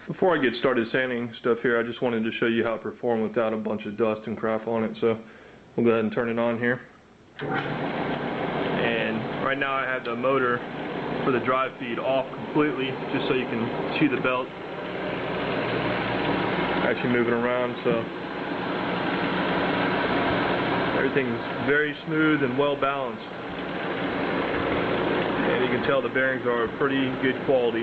Before I get started sanding stuff here, I just wanted to show you how it performed without a bunch of dust and crap on it. So we'll go ahead and turn it on here. And right now I have the motor for the drive feed off completely, just so you can see the belt actually moving around. So everything's very smooth and well balanced. And you can tell the bearings are pretty good quality.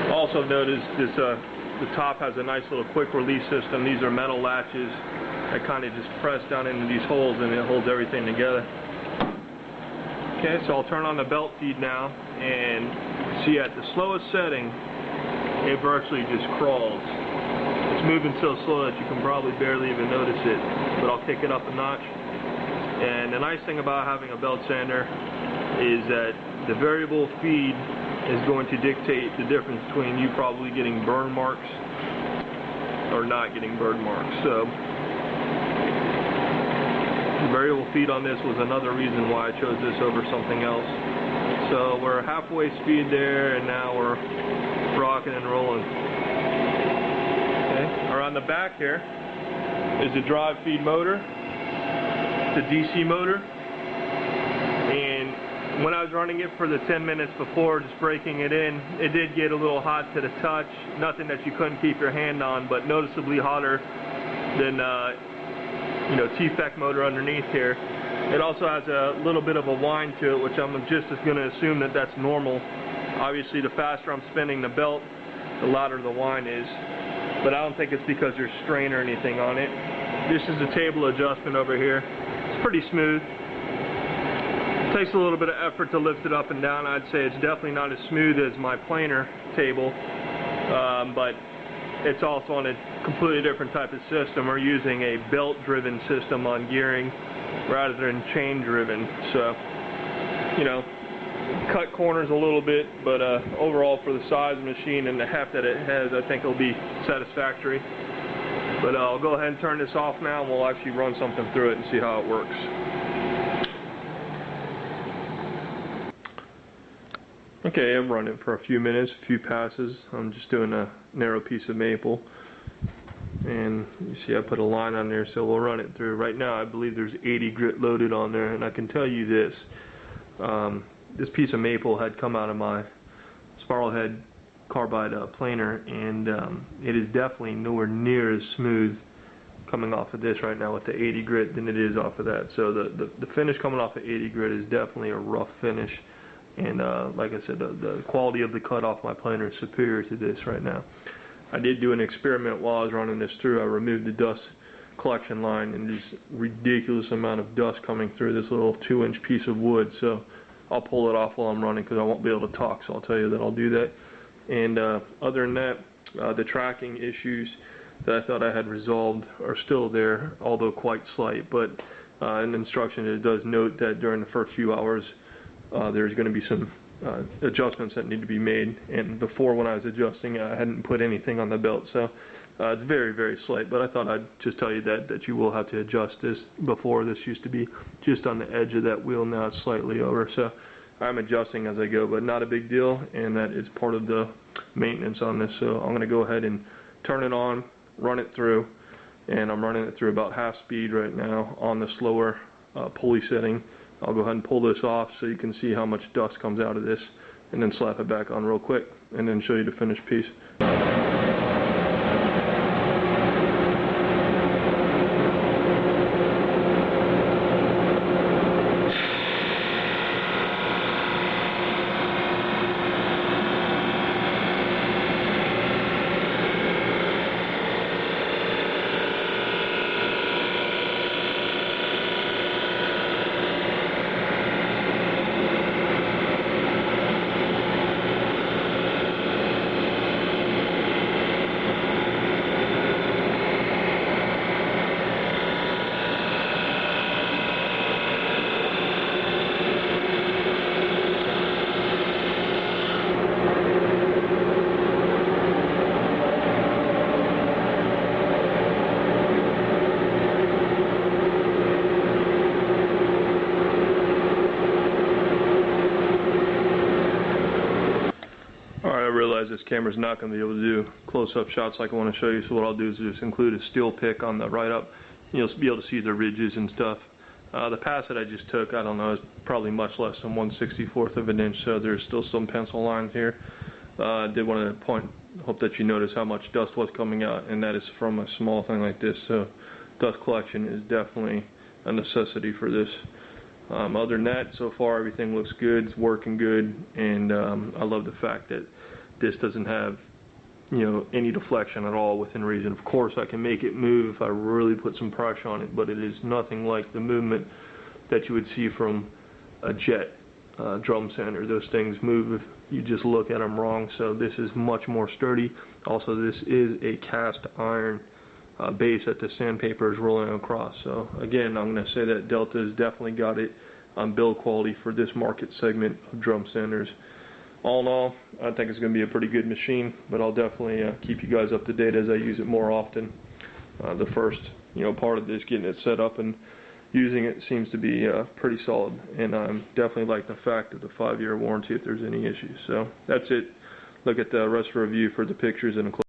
Also notice this, the top has a nice little quick release system. These are metal latches that kind of just press down into these holes and it holds everything together. Okay, so I'll turn on the belt feed now, and see at the slowest setting, it virtually just crawls. It's moving so slow that you can probably barely even notice it, but I'll kick it up a notch. And the nice thing about having a belt sander is that the variable feed is going to dictate the difference between you probably getting burn marks or not getting burn marks. So the variable feed on this was another reason why I chose this over something else. So we're halfway speed there, and now we're rocking and rolling. Okay. Around the back here is the drive feed motor, the DC motor. When I was running it for the 10 minutes before, just breaking it in, it did get a little hot to the touch. Nothing that you couldn't keep your hand on, but noticeably hotter than T-Fec motor underneath here. It also has a little bit of a whine to it, which I'm just going to assume that that's normal. Obviously, the faster I'm spinning the belt, the louder the whine is. But I don't think it's because there's strain or anything on it. This is the table adjustment over here. It's pretty smooth. It takes a little bit of effort to lift it up and down. I'd say it's definitely not as smooth as my planer table, but it's also on a completely different type of system. We're using a belt-driven system on gearing rather than chain-driven. So, cut corners a little bit, but overall for the size of the machine and the heft that it has, I think it'll be satisfactory. But I'll go ahead and turn this off now, and we'll actually run something through it and see how it works. Okay, I've run it for a few minutes, a few passes. I'm just doing a narrow piece of maple. And you see I put a line on there, so we'll run it through. Right now I believe there's 80 grit loaded on there, and I can tell you this. This piece of maple had come out of my Sparrowhead carbide planer, and it is definitely nowhere near as smooth coming off of this right now with the 80 grit than it is off of that. So the finish coming off of 80 grit is definitely a rough finish. And like I said, the quality of the cut off my planer is superior to this right now. I did do an experiment while I was running this through. I removed the dust collection line, and this ridiculous amount of dust coming through this little 2-inch piece of wood. So I'll pull it off while I'm running because I won't be able to talk, so I'll tell you that I'll do that. And other than that, the tracking issues that I thought I had resolved are still there, although quite slight. But in the instruction it does note that during the first few hours there's going to be some adjustments that need to be made, and before when I was adjusting I hadn't put anything on the belt, so it's very, very slight. But I thought I'd just tell you that you will have to adjust this. Before, this used to be just on the edge of that wheel, now it's slightly over, so I'm adjusting as I go, but not a big deal, and that is part of the maintenance on this. So I'm going to go ahead and turn it on, run it through, and I'm running it through about half speed right now on the slower pulley setting. I'll go ahead and pull this off so you can see how much dust comes out of this, and then slap it back on real quick, and then show you the finished piece. realize this camera's not going to be able to do close-up shots like I want to show you, so what I'll do is just include a still pic on the write-up. You'll be able to see the ridges and stuff. The pass that I just took, I don't know, is probably much less than 1/64 of an inch, so there's still some pencil lines here. I did want to hope that you notice how much dust was coming out, and that is from a small thing like this, so dust collection is definitely a necessity for this. Other than that, so far everything looks good, it's working good, and I love the fact that this doesn't have, you know, any deflection at all within reason. Of course, I can make it move if I really put some pressure on it, but it is nothing like the movement that you would see from a jet drum sander. Those things move if you just look at them wrong, so this is much more sturdy. Also, this is a cast iron base that the sandpaper is rolling across. So again, I'm going to say that Delta has definitely got it on build quality for this market segment of drum sanders. All in all, I think it's going to be a pretty good machine, but I'll definitely keep you guys up to date as I use it more often. The first, you know, part of this, getting it set up and using it, seems to be pretty solid, and I'm definitely like the fact of the 5-year warranty if there's any issues. So that's it. Look at the rest of the review for the pictures and a